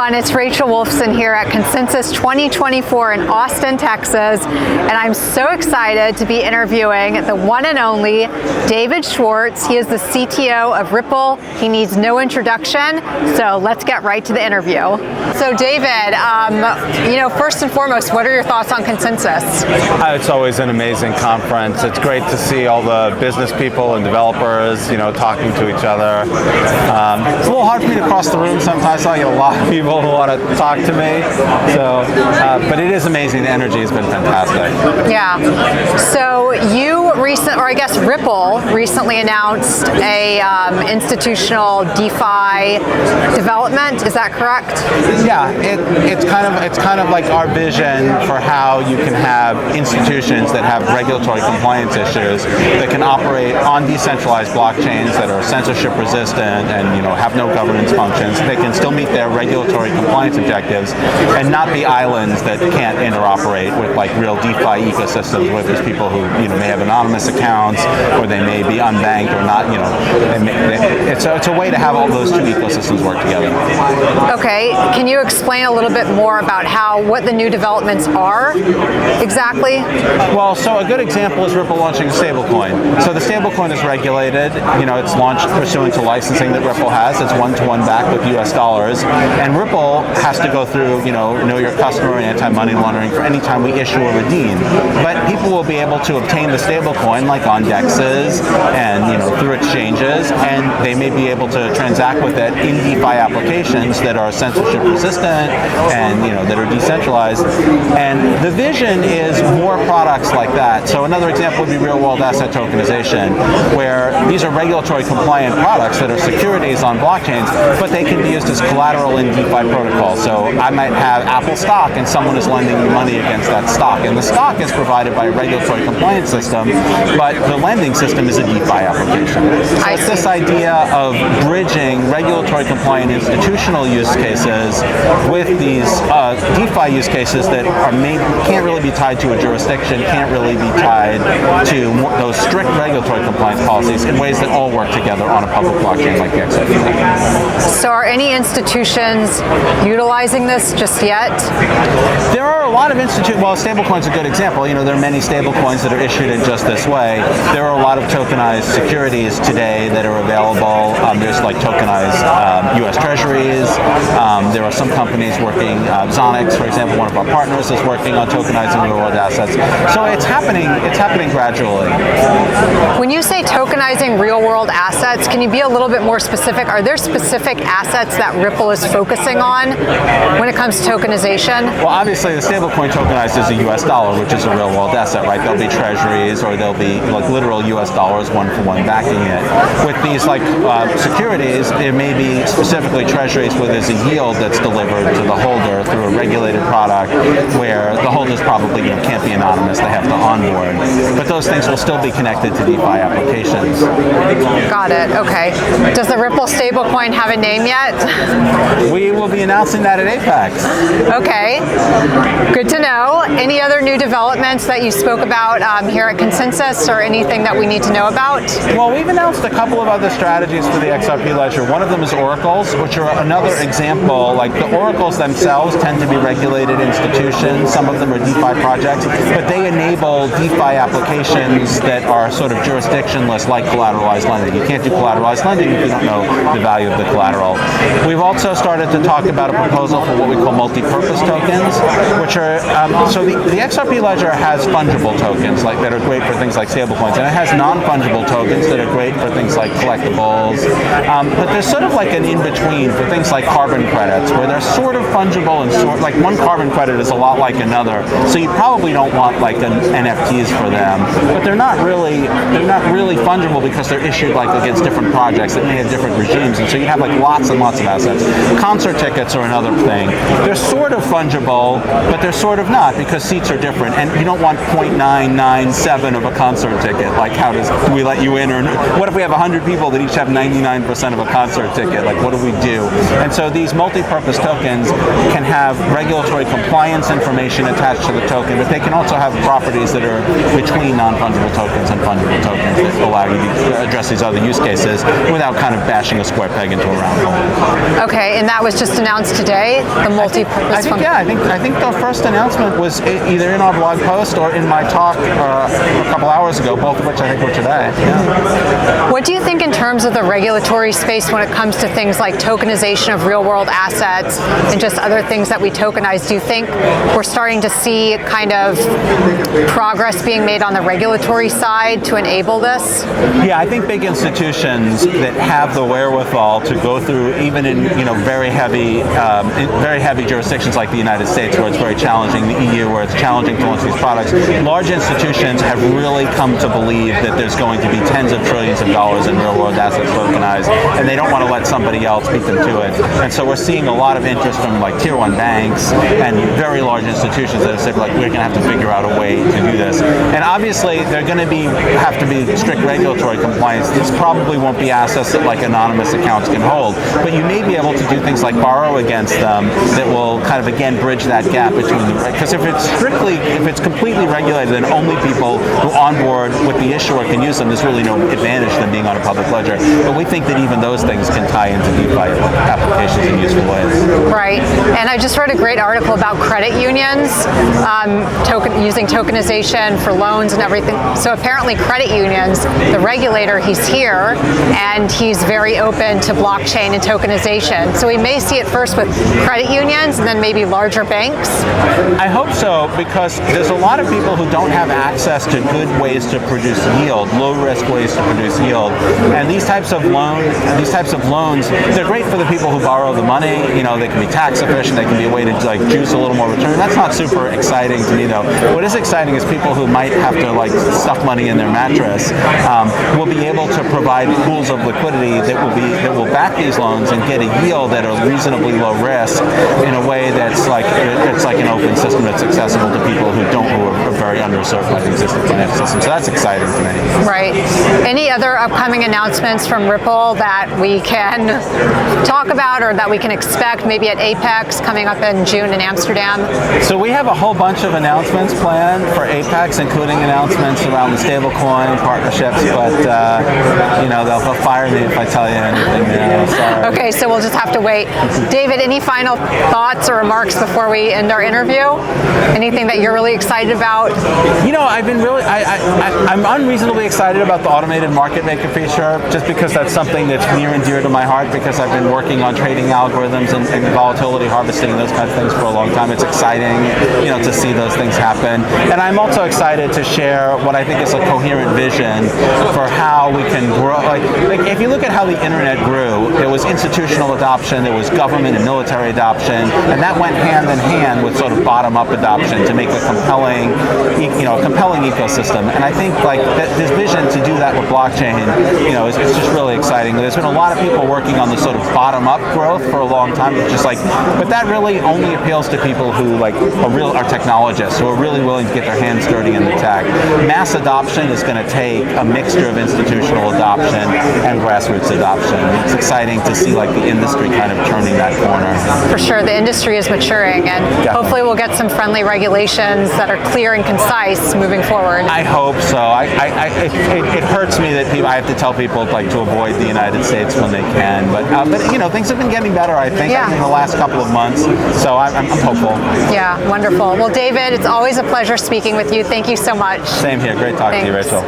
everyone, it's Rachel Wolfson here at Consensus 2024 in Austin, Texas, and I'm so excited to be interviewing the one and only David Schwartz. He is the CTO of Ripple. He needs no introduction, so let's get right to the interview. So David, first and foremost, what are your thoughts on Consensus? It's always an amazing conference. It's great to see all the business people and developers, talking to each other. It's a little hard for me to cross the room sometimes, so I get a lot of people who want to talk to me. So, but it is amazing. The energy has been fantastic. Yeah. So Ripple recently announced a institutional DeFi development. Is that correct? Yeah. It's kind of like our vision for how you can have institutions that have regulatory compliance issues that can operate on decentralized blockchains that are censorship resistant and have no governance functions. They can still meet their regulatory compliance objectives and not be islands that can't interoperate with like real DeFi ecosystems where there's people who may have anonymous accounts or they may be unbanked or not. It's a way to have all those two ecosystems work together. Okay, can you explain a little bit more about what the new developments are exactly? Well, so a good example is Ripple launching a stablecoin. So the stablecoin is regulated. It's launched pursuant to licensing that Ripple has. It's one-to-one backed with US dollars. And Ripple has to go through, know your customer and anti-money laundering for any time we issue or redeem. But people will be able to obtain the stablecoin like on DEXs and, through exchanges, and they may be able to transact with it in DeFi applications that are censorship resistant and, that are decentralized. And the vision is more products like that. So another example would be real-world asset tokenization, where these are regulatory compliant products that are securities on blockchains, but they can be used as collateral in DeFi protocols. So I might have Apple stock and someone is lending me money against that stock. And the stock is provided by a regulatory compliance system, but the lending system is a DeFi application. So it's this idea of bridging regulatory compliant institutional use cases with these DeFi use cases that can't really be tied to a jurisdiction, can't really be tied to those strict regulatory compliance policies in ways that all work together on a public blockchain like the XRPL. So are any institutions utilizing this just yet? There are a lot of institutions. Well, stablecoin's a good example. There are many stablecoins that are issued in just this way. There are a lot of tokenized securities today that are available. There's like tokenized U.S. Treasuries. There are some companies working. Zonix, for example, one of our partners, is working on tokenizing real-world assets. So it's happening. It's happening gradually. When you say tokenizing real-world assets, can you be a little bit more specific? Are there specific assets that Ripple is focusing on when it comes to tokenization? Well, obviously, the stablecoin tokenized is a U.S. dollar, which is a real-world asset, right? There'll be treasuries or there'll be like literal U.S. dollars one-for-one backing it. With these securities, there may be specifically treasuries where there's a yield that's delivered to the holder through a regulated product where the holders probably can't be anonymous, they have to onboard. But those things will still be connected to DeFi applications. Got it, okay. Does the Ripple stablecoin have a name yet? We will be announcing that at Apex. Okay, good to know. Any other new developments that you spoke about here at Consensus or anything that we need to know about? Well, we've announced a couple of other strategies for the XRP Ledger. One of them is oracles, which are another example. Like the oracles themselves tend to be regulated institutions. Some of them are DeFi projects, but they enable DeFi applications that are sort of jurisdictionless, like collateralized lending. You can't do collateralized lending if you don't know the value of the collateral. We've also started to talk about a proposal for what we call multi-purpose tokens, which are, so the XRP Ledger has fungible tokens that are great for things like stablecoins, and it has non-fungible tokens that are great for things like collectibles. But there's sort of like an in-between for things like carbon credits, where they're sort of fungible and like one carbon credit is a lot like another. So you probably don't want like NFTs for them, but they're not really fungible because they're issued like against different projects that may have different regimes, and so you have like lots and lots of assets. Concert tickets are another thing. They're sort of fungible, but they're sort of not because seats are different, and you don't want 0.997 of a concert ticket. Like do we let you in, or what if we have 100 people that each have 99% of a concert ticket? Like what do we do? And so these multi-purpose tokens can have regulatory compliance information attached to the token, but they can also have properties that are between non-fungible tokens and fungible tokens that allow you to address these other use cases without kind of bashing a square peg into a round hole. Okay, and that was just announced today, the multi-purpose fund? Yeah, I think the first announcement was either in our blog post or in my talk a couple hours ago, both of which I think were today. Yeah. What do you think in terms of the regulatory space when it comes to things like tokenization of real-world assets and just other things that we tokenize? Do you think we're starting to see kind of progress being made on the regulatory side to enable this? Yeah, I think big institutions that have the wherewithal to go through, even in very heavy jurisdictions like the United States, where it's very challenging, the EU, where it's challenging to launch these products. Large institutions have really come to believe that there's going to be tens of trillions of dollars in real-world assets tokenized, and they don't want to let somebody else beat them to it. And so we're seeing a lot of interest from like tier one banks and very large institutions that have said, like, we're going to have to figure out a way to do this. And obviously, they're going to have to be strict regulatory compliance. This probably won't be assets that like anonymous accounts can hold, but you may be able to do things like borrow against them that will kind of again bridge that gap between the, because if it's completely regulated and only people who onboard with the issuer can use them, there's really no advantage to them being on a public ledger. But we think that even those things can tie into DeFi applications in useful ways. Right, and I just read a great article about credit unions using tokenization for loans and everything. So apparently credit unions, the regulator, he's here, and he's very open to blockchain and tokenization. So we may see it first with credit unions and then maybe larger banks? I hope so, because there's a lot of people who don't have access to good ways to produce yield, low-risk ways to produce yield. And these types of loans, they're great for the people who borrow the money. They can be tax efficient, they can be a way to like juice a little more return. That's not super exciting to me though. What is exciting is people who might have to like stuff money in their mattress will be able to provide pools of liquidity that will back these loans and get a yield that are reasonably low risk in a way that's like an open system that's accessible to people who are very underserved by the existing financial system. So that's exciting to me. Right. Any other upcoming announcements from Ripple that we can talk about or that we can expect maybe at Apex coming up in June in Amsterdam? So we have a whole bunch of announcements planned for Apex, including announcements around the stablecoin partnerships, but they'll fire me if I tell you anything. Sorry. Okay, so we'll just have to wait. David, any final thoughts or remarks before we end our interview? Anything that you're really excited about? I'm unreasonably excited about the automated market maker feature, just because that's something that's near and dear to my heart, because I've been working on trading algorithms and volatility harvesting and those kinds of things for a long time. It's exciting, to see those things happen. And I'm also excited to share what I think is a coherent vision for how we can grow. Like if you look at how the internet grew, there was institutional adoption, there was government and military adoption, and that went hand in hand with sort of bottom-up adoption to make a compelling ecosystem. And I think like this vision to do that with blockchain, is just really exciting. There's been a lot of people working on the sort of bottom-up growth for a long time, but that really only appeals to people who are technologists, who are really willing to get their hands dirty in the tech. Mass adoption is going to take a mixture of institutional adoption and grassroots adoption. It's exciting to see the industry kind of turning that corner. For sure, the industry is maturing, and Definitely. Hopefully we'll get some friendly regulations that are clear and concise moving forward. I hope so. It hurts me that I have to tell people to avoid the United States when they can, but things have been getting better, I think, in the last couple of months. So I'm hopeful. Yeah, wonderful. Well, David, it's always a pleasure speaking with you. Thank you so much. Same here. Great talking to you, Rachel.